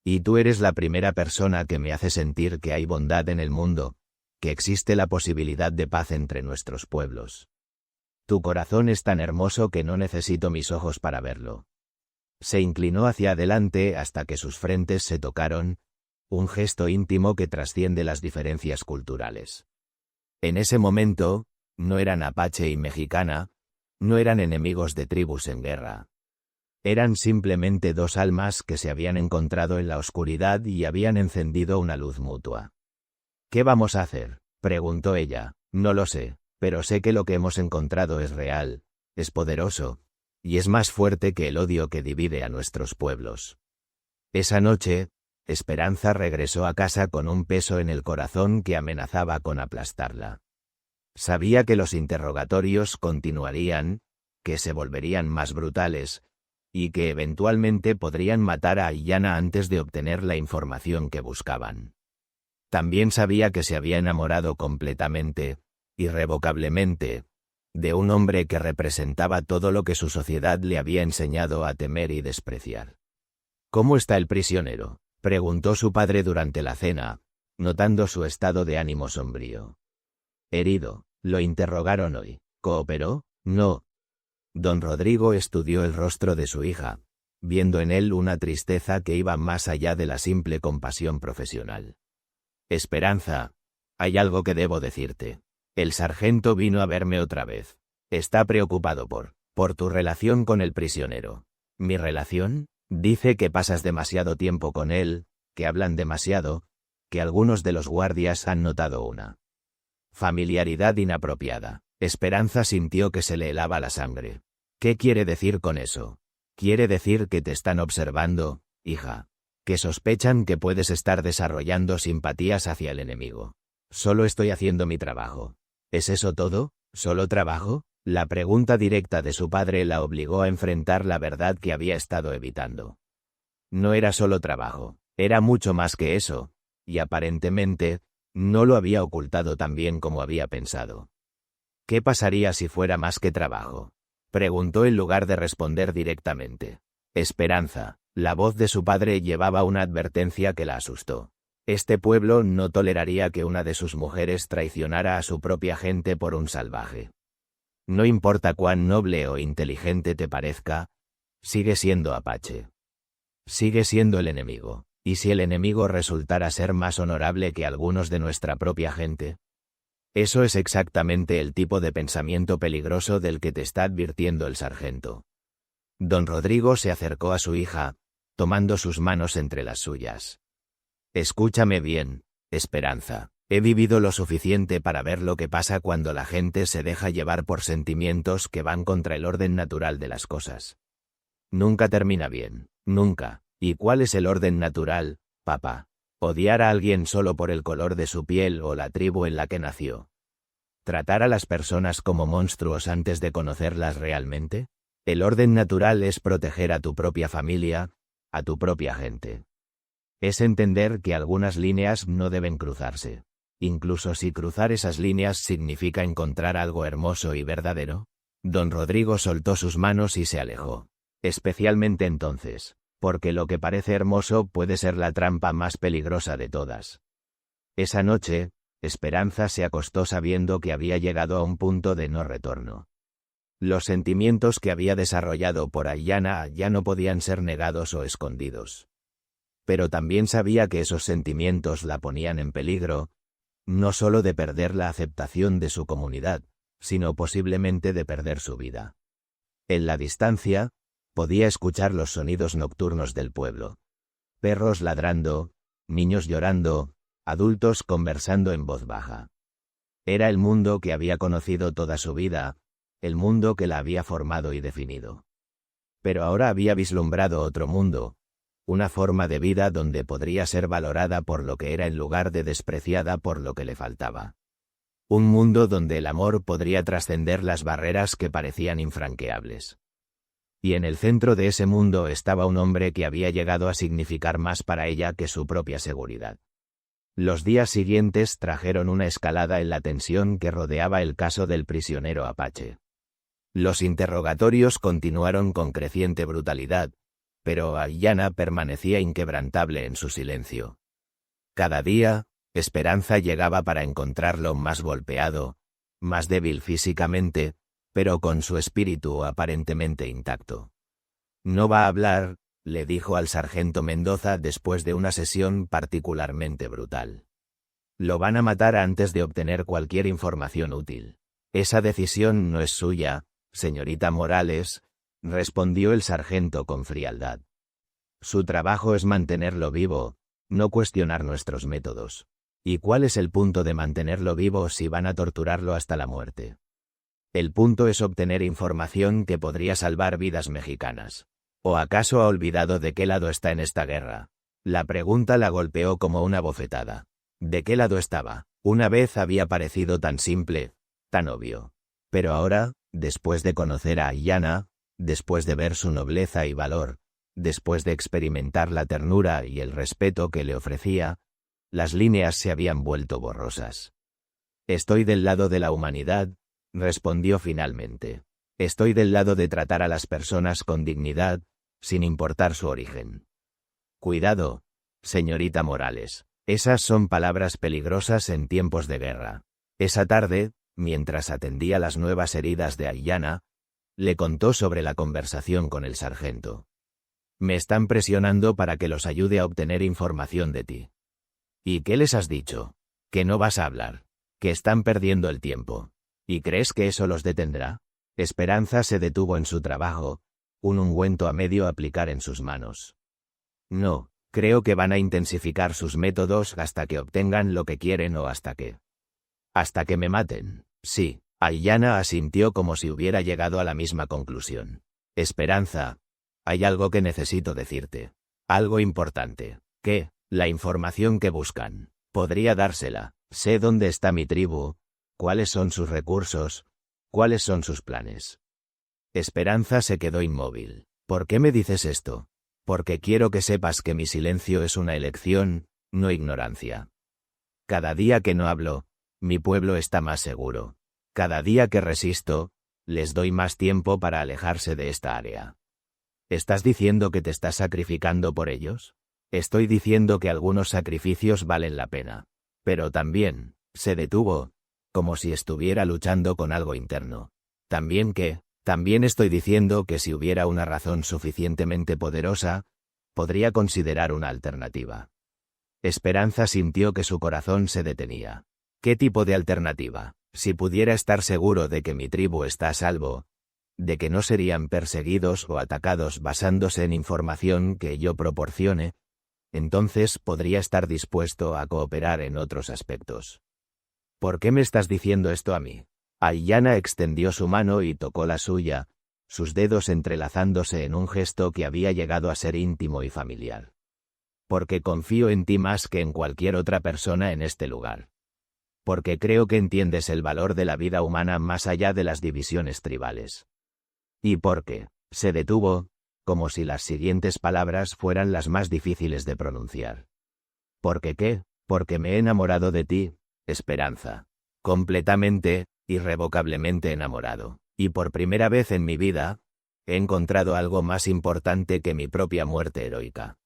A: «Y tú eres la primera persona que me hace sentir que hay bondad en el mundo, que existe la posibilidad de paz entre nuestros pueblos. Tu corazón es tan hermoso que no necesito mis ojos para verlo». Se inclinó hacia adelante hasta que sus frentes se tocaron, un gesto íntimo que trasciende las diferencias culturales. En ese momento, no eran apache y mexicana, no eran enemigos de tribus en guerra. Eran simplemente dos almas que se habían encontrado en la oscuridad y habían encendido una luz mutua. «¿Qué vamos a hacer?», preguntó ella. «No lo sé, pero sé que lo que hemos encontrado es real, es poderoso, y es más fuerte que el odio que divide a nuestros pueblos». Esa noche, Esperanza regresó a casa con un peso en el corazón que amenazaba con aplastarla. Sabía que los interrogatorios continuarían, que se volverían más brutales, y que eventualmente podrían matar a Aiyana antes de obtener la información que buscaban. También sabía que se había enamorado completamente, irrevocablemente, de un hombre que representaba todo lo que su sociedad le había enseñado a temer y despreciar. «¿Cómo está el prisionero?», preguntó su padre durante la cena, notando su estado de ánimo sombrío. «Herido, lo interrogaron hoy. ¿Cooperó? No». Don Rodrigo estudió el rostro de su hija, viendo en él una tristeza que iba más allá de la simple compasión profesional. «Esperanza, hay algo que debo decirte. El sargento vino a verme otra vez. Está preocupado por tu relación con el prisionero». «¿Mi relación?». «Dice que pasas demasiado tiempo con él, que hablan demasiado, que algunos de los guardias han notado una familiaridad inapropiada». Esperanza sintió que se le helaba la sangre. «¿Qué quiere decir con eso?». «Quiere decir que te están observando, hija. Que sospechan que puedes estar desarrollando simpatías hacia el enemigo». «Solo estoy haciendo mi trabajo». «¿Es eso todo? ¿Solo trabajo?». La pregunta directa de su padre la obligó a enfrentar la verdad que había estado evitando. No era solo trabajo, era mucho más que eso, y aparentemente, no lo había ocultado tan bien como había pensado. «¿Qué pasaría si fuera más que trabajo?», preguntó en lugar de responder directamente. «Esperanza». La voz de su padre llevaba una advertencia que la asustó. Este pueblo no toleraría que una de sus mujeres traicionara a su propia gente por un salvaje. No importa cuán noble o inteligente te parezca, sigue siendo apache. Sigue siendo el enemigo. ¿Y si el enemigo resultara ser más honorable que algunos de nuestra propia gente? Eso es exactamente el tipo de pensamiento peligroso del que te está advirtiendo el sargento. Don Rodrigo se acercó a su hija, tomando sus manos entre las suyas. «Escúchame bien, Esperanza. He vivido lo suficiente para ver lo que pasa cuando la gente se deja llevar por sentimientos que van contra el orden natural de las cosas. Nunca termina bien, nunca. ¿Y cuál es el orden natural, papá? ¿Odiar a alguien solo por el color de su piel o la tribu en la que nació? ¿Tratar a las personas como monstruos antes de conocerlas realmente? El orden natural es proteger a tu propia familia, a tu propia gente». Es entender que algunas líneas no deben cruzarse. Incluso si cruzar esas líneas significa encontrar algo hermoso y verdadero. Don Rodrigo soltó sus manos y se alejó. Especialmente entonces, porque lo que parece hermoso puede ser la trampa más peligrosa de todas. Esa noche, Esperanza se acostó sabiendo que había llegado a un punto de no retorno. Los sentimientos que había desarrollado por Aiyana ya no podían ser negados o escondidos. Pero también sabía que esos sentimientos la ponían en peligro, no solo de perder la aceptación de su comunidad, sino posiblemente de perder su vida. En la distancia, podía escuchar los sonidos nocturnos del pueblo. Perros ladrando, niños llorando, adultos conversando en voz baja. Era el mundo que había conocido toda su vida, el mundo que la había formado y definido. Pero ahora había vislumbrado otro mundo, una forma de vida donde podría ser valorada por lo que era en lugar de despreciada por lo que le faltaba. Un mundo donde el amor podría trascender las barreras que parecían infranqueables. Y en el centro de ese mundo estaba un hombre que había llegado a significar más para ella que su propia seguridad. Los días siguientes trajeron una escalada en la tensión que rodeaba el caso del prisionero apache. Los interrogatorios continuaron con creciente brutalidad, pero Aiyana permanecía inquebrantable en su silencio. Cada día, Esperanza llegaba para encontrarlo más golpeado, más débil físicamente, pero con su espíritu aparentemente intacto. «No va a hablar», le dijo al sargento Mendoza después de una sesión particularmente brutal. «Lo van a matar antes de obtener cualquier información útil. Esa decisión no es suya, señorita Morales», respondió el sargento con frialdad. «Su trabajo es mantenerlo vivo, no cuestionar nuestros métodos. ¿Y cuál es el punto de mantenerlo vivo si van a torturarlo hasta la muerte? El punto es obtener información que podría salvar vidas mexicanas. ¿O acaso ha olvidado de qué lado está en esta guerra?». La pregunta la golpeó como una bofetada. ¿De qué lado estaba? Una vez había parecido tan simple, tan obvio. Pero ahora, después de conocer a Aiyana, después de ver su nobleza y valor, después de experimentar la ternura y el respeto que le ofrecía, las líneas se habían vuelto borrosas. «Estoy del lado de la humanidad», respondió finalmente. «Estoy del lado de tratar a las personas con dignidad, sin importar su origen». «Cuidado, señorita Morales. Esas son palabras peligrosas en tiempos de guerra». Esa tarde, mientras atendía las nuevas heridas de Aiyana, le contó sobre la conversación con el sargento. «Me están presionando para que los ayude a obtener información de ti». «¿Y qué les has dicho? Que no vas a hablar. Que están perdiendo el tiempo. ¿Y crees que eso los detendrá?». Esperanza se detuvo en su trabajo, un ungüento a medio aplicar en sus manos. «No, creo que van a intensificar sus métodos hasta que obtengan lo que quieren o hasta que me maten». «Sí», Aiyana asintió como si hubiera llegado a la misma conclusión. «Esperanza, hay algo que necesito decirte. Algo importante». «¿Qué?». «La información que buscan. Podría dársela. Sé dónde está mi tribu, cuáles son sus recursos, cuáles son sus planes». Esperanza se quedó inmóvil. «¿Por qué me dices esto?». «Porque quiero que sepas que mi silencio es una elección, no ignorancia. Cada día que no hablo, mi pueblo está más seguro. Cada día que resisto, les doy más tiempo para alejarse de esta área». «¿Estás diciendo que te estás sacrificando por ellos?». «Estoy diciendo que algunos sacrificios valen la pena. Pero también», se detuvo, como si estuviera luchando con algo interno. También estoy diciendo que si hubiera una razón suficientemente poderosa, podría considerar una alternativa». Esperanza sintió que su corazón se detenía. «¿Qué tipo de alternativa?». «Si pudiera estar seguro de que mi tribu está a salvo, de que no serían perseguidos o atacados basándose en información que yo proporcione, entonces podría estar dispuesto a cooperar en otros aspectos». «¿Por qué me estás diciendo esto a mí?». Aiyana extendió su mano y tocó la suya, sus dedos entrelazándose en un gesto que había llegado a ser íntimo y familiar. «Porque confío en ti más que en cualquier otra persona en este lugar. Porque creo que entiendes el valor de la vida humana más allá de las divisiones tribales. Y porque», se detuvo, como si las siguientes palabras fueran las más difíciles de pronunciar. ¿Por qué qué? Porque me he enamorado de ti, Esperanza. Completamente, irrevocablemente enamorado. Y por primera vez en mi vida, he encontrado algo más importante que mi propia muerte heroica.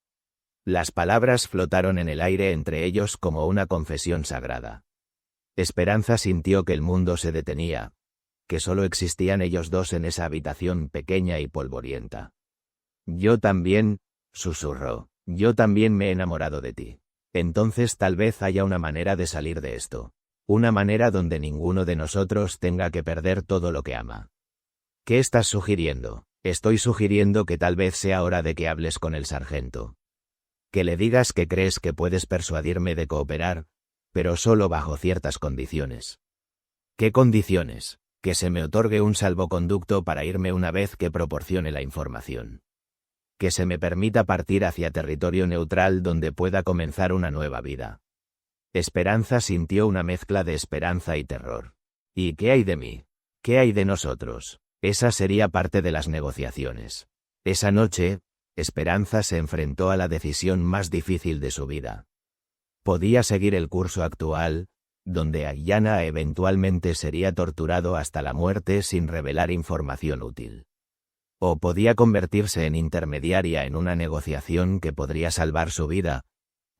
A: Las palabras flotaron en el aire entre ellos como una confesión sagrada. Esperanza sintió que el mundo se detenía, que solo existían ellos dos en esa habitación pequeña y polvorienta. Yo también, susurró, yo también me he enamorado de ti. Entonces tal vez haya una manera de salir de esto. Una manera donde ninguno de nosotros tenga que perder todo lo que ama. ¿Qué estás sugiriendo? Estoy sugiriendo que tal vez sea hora de que hables con el sargento. Que le digas que crees que puedes persuadirme de cooperar, pero solo bajo ciertas condiciones. ¿Qué condiciones? Que se me otorgue un salvoconducto para irme una vez que proporcione la información. Que se me permita partir hacia territorio neutral donde pueda comenzar una nueva vida. Esperanza sintió una mezcla de esperanza y terror. ¿Y qué hay de mí? ¿Qué hay de nosotros? Esa sería parte de las negociaciones. Esa noche, Esperanza se enfrentó a la decisión más difícil de su vida. Podía seguir el curso actual, donde Aiyana eventualmente sería torturado hasta la muerte sin revelar información útil. O podía convertirse en intermediaria en una negociación que podría salvar su vida,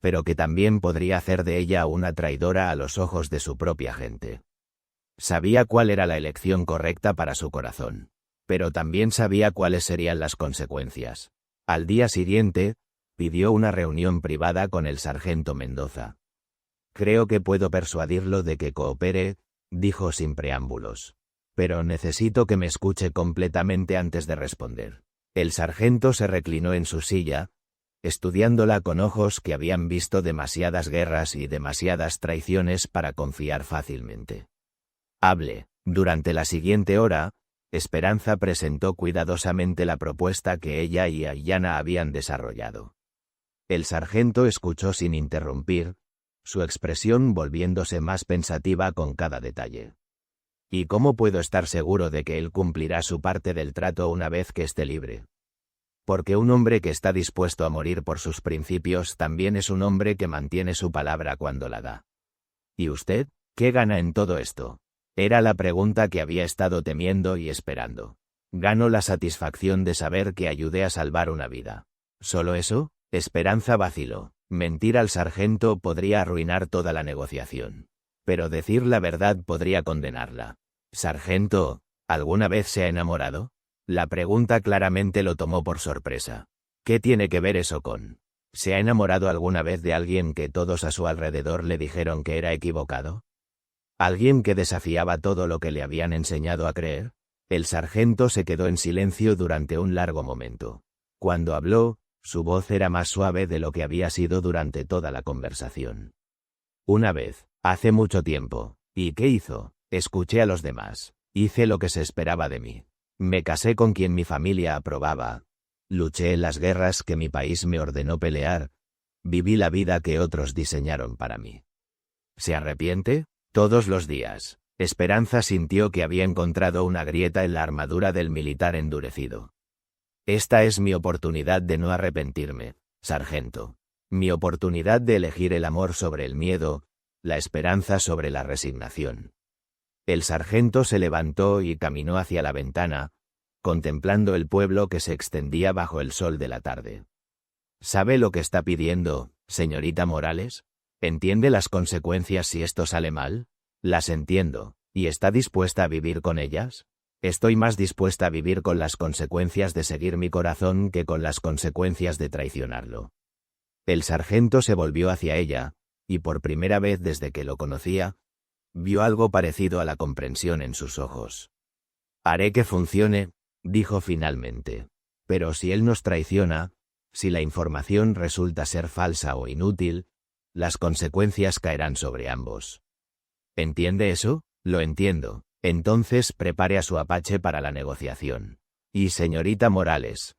A: pero que también podría hacer de ella una traidora a los ojos de su propia gente. Sabía cuál era la elección correcta para su corazón, pero también sabía cuáles serían las consecuencias. Al día siguiente, pidió una reunión privada con el sargento Mendoza. Creo que puedo persuadirlo de que coopere, dijo sin preámbulos. Pero necesito que me escuche completamente antes de responder. El sargento se reclinó en su silla, estudiándola con ojos que habían visto demasiadas guerras y demasiadas traiciones para confiar fácilmente. Hable. Durante la siguiente hora, Esperanza presentó cuidadosamente la propuesta que ella y Aiyana habían desarrollado. El sargento escuchó sin interrumpir, su expresión volviéndose más pensativa con cada detalle. ¿Y cómo puedo estar seguro de que él cumplirá su parte del trato una vez que esté libre? Porque un hombre que está dispuesto a morir por sus principios también es un hombre que mantiene su palabra cuando la da. ¿Y usted? ¿Qué gana en todo esto? Era la pregunta que había estado temiendo y esperando. Gano la satisfacción de saber que ayudé a salvar una vida. ¿Solo eso? Esperanza vaciló. Mentir al sargento podría arruinar toda la negociación. Pero decir la verdad podría condenarla. Sargento, ¿alguna vez se ha enamorado? La pregunta claramente lo tomó por sorpresa. ¿Qué tiene que ver eso con? ¿Se ha enamorado alguna vez de alguien que todos a su alrededor le dijeron que era equivocado? ¿Alguien que desafiaba todo lo que le habían enseñado a creer? El sargento se quedó en silencio durante un largo momento. Cuando habló, su voz era más suave de lo que había sido durante toda la conversación. Una vez, hace mucho tiempo. ¿Y qué hizo? Escuché a los demás. Hice lo que se esperaba de mí. Me casé con quien mi familia aprobaba. Luché en las guerras que mi país me ordenó pelear. Viví la vida que otros diseñaron para mí. ¿Se arrepiente? Todos los días. Esperanza sintió que había encontrado una grieta en la armadura del militar endurecido. Esta es mi oportunidad de no arrepentirme, sargento. Mi oportunidad de elegir el amor sobre el miedo, la esperanza sobre la resignación. El sargento se levantó y caminó hacia la ventana, contemplando el pueblo que se extendía bajo el sol de la tarde. ¿Sabe lo que está pidiendo, señorita Morales? ¿Entiende las consecuencias si esto sale mal? Las entiendo. ¿Y está dispuesta a vivir con ellas? Estoy más dispuesta a vivir con las consecuencias de seguir mi corazón que con las consecuencias de traicionarlo. El sargento se volvió hacia ella, y por primera vez desde que lo conocía, vio algo parecido a la comprensión en sus ojos. Haré que funcione, dijo finalmente. Pero si él nos traiciona, si la información resulta ser falsa o inútil, las consecuencias caerán sobre ambos. ¿Entiende eso? Lo entiendo. Entonces prepare a su Apache para la negociación. Y señorita Morales,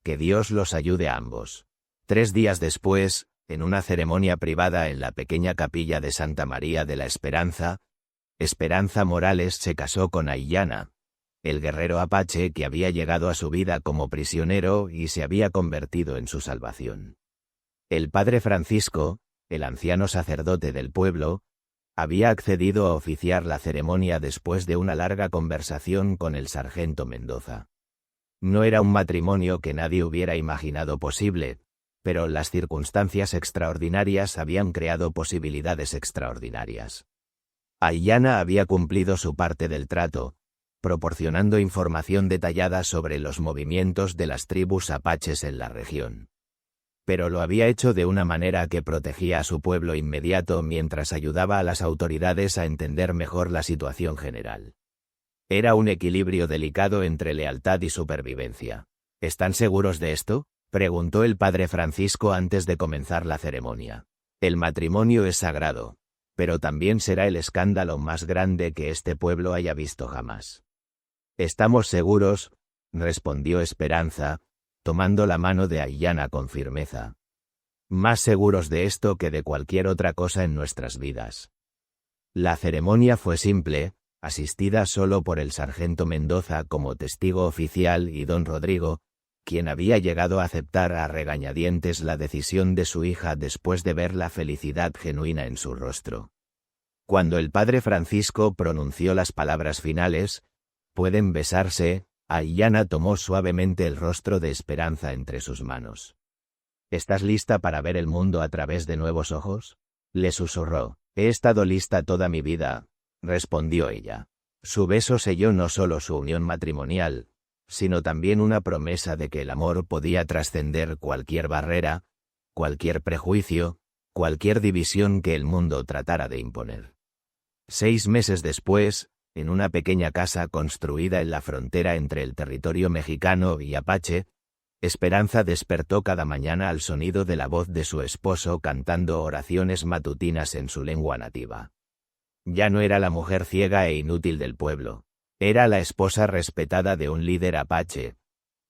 A: que Dios los ayude a ambos. 3 días después, en una ceremonia privada en la pequeña capilla de Santa María de la Esperanza, Esperanza Morales se casó con Aiyana, el guerrero apache que había llegado a su vida como prisionero y se había convertido en su salvación. El padre Francisco, el anciano sacerdote del pueblo, había accedido a oficiar la ceremonia después de una larga conversación con el sargento Mendoza. No era un matrimonio que nadie hubiera imaginado posible, pero las circunstancias extraordinarias habían creado posibilidades extraordinarias. Aiyana había cumplido su parte del trato, proporcionando información detallada sobre los movimientos de las tribus apaches en la región. Pero lo había hecho de una manera que protegía a su pueblo inmediato mientras ayudaba a las autoridades a entender mejor la situación general. Era un equilibrio delicado entre lealtad y supervivencia. ¿Están seguros de esto?, preguntó el padre Francisco antes de comenzar la ceremonia. El matrimonio es sagrado, pero también será el escándalo más grande que este pueblo haya visto jamás. Estamos seguros, respondió Esperanza, tomando la mano de Aiyana con firmeza. Más seguros de esto que de cualquier otra cosa en nuestras vidas. La ceremonia fue simple, asistida solo por el sargento Mendoza como testigo oficial y don Rodrigo, quien había llegado a aceptar a regañadientes la decisión de su hija después de ver la felicidad genuina en su rostro. Cuando el padre Francisco pronunció las palabras finales, «Pueden besarse», Aiyana tomó suavemente el rostro de Esperanza entre sus manos. «¿Estás lista para ver el mundo a través de nuevos ojos?», le susurró. «He estado lista toda mi vida», respondió ella. Su beso selló no solo su unión matrimonial, sino también una promesa de que el amor podía trascender cualquier barrera, cualquier prejuicio, cualquier división que el mundo tratara de imponer. 6 meses después, en una pequeña casa construida en la frontera entre el territorio mexicano y apache, Esperanza despertó cada mañana al sonido de la voz de su esposo cantando oraciones matutinas en su lengua nativa. Ya no era la mujer ciega e inútil del pueblo. Era la esposa respetada de un líder apache,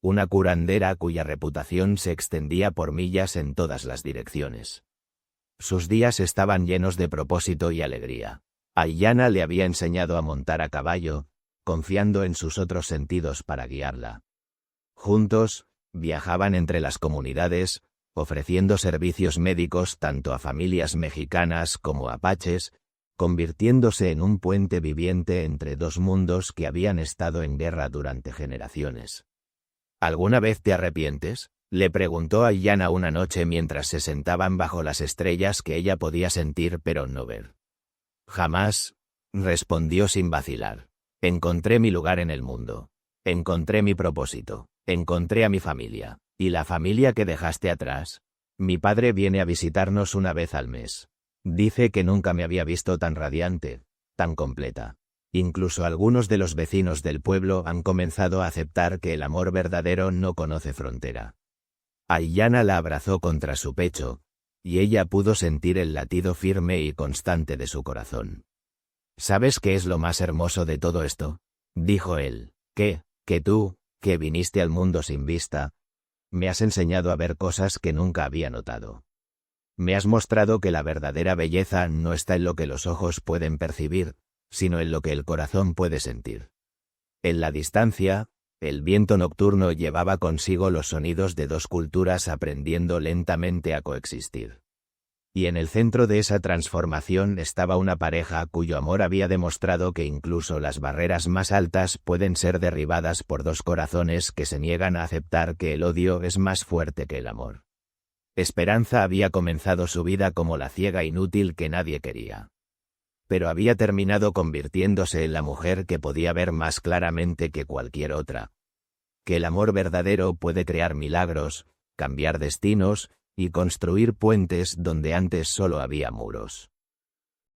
A: una curandera cuya reputación se extendía por millas en todas las direcciones. Sus días estaban llenos de propósito y alegría. Aiyana le había enseñado a montar a caballo, confiando en sus otros sentidos para guiarla. Juntos, viajaban entre las comunidades, ofreciendo servicios médicos tanto a familias mexicanas como apaches, convirtiéndose en un puente viviente entre dos mundos que habían estado en guerra durante generaciones. ¿Alguna vez te arrepientes?, le preguntó Aiyana una noche mientras se sentaban bajo las estrellas que ella podía sentir pero no ver. Jamás, respondió sin vacilar. Encontré mi lugar en el mundo. Encontré mi propósito. Encontré a mi familia. ¿Y la familia que dejaste atrás? Mi padre viene a visitarnos una vez al mes. Dice que nunca me había visto tan radiante, tan completa. Incluso algunos de los vecinos del pueblo han comenzado a aceptar que el amor verdadero no conoce frontera. Aiyana la abrazó contra su pecho, y ella pudo sentir el latido firme y constante de su corazón. ¿Sabes qué es lo más hermoso de todo esto?, dijo él. ¿Qué? Que tú, que viniste al mundo sin vista, me has enseñado a ver cosas que nunca había notado. Me has mostrado que la verdadera belleza no está en lo que los ojos pueden percibir, sino en lo que el corazón puede sentir. En la distancia, el viento nocturno llevaba consigo los sonidos de dos culturas aprendiendo lentamente a coexistir. Y en el centro de esa transformación estaba una pareja cuyo amor había demostrado que incluso las barreras más altas pueden ser derribadas por dos corazones que se niegan a aceptar que el odio es más fuerte que el amor. Esperanza había comenzado su vida como la ciega inútil que nadie quería. Pero había terminado convirtiéndose en la mujer que podía ver más claramente que cualquier otra. Que el amor verdadero puede crear milagros, cambiar destinos y construir puentes donde antes solo había muros.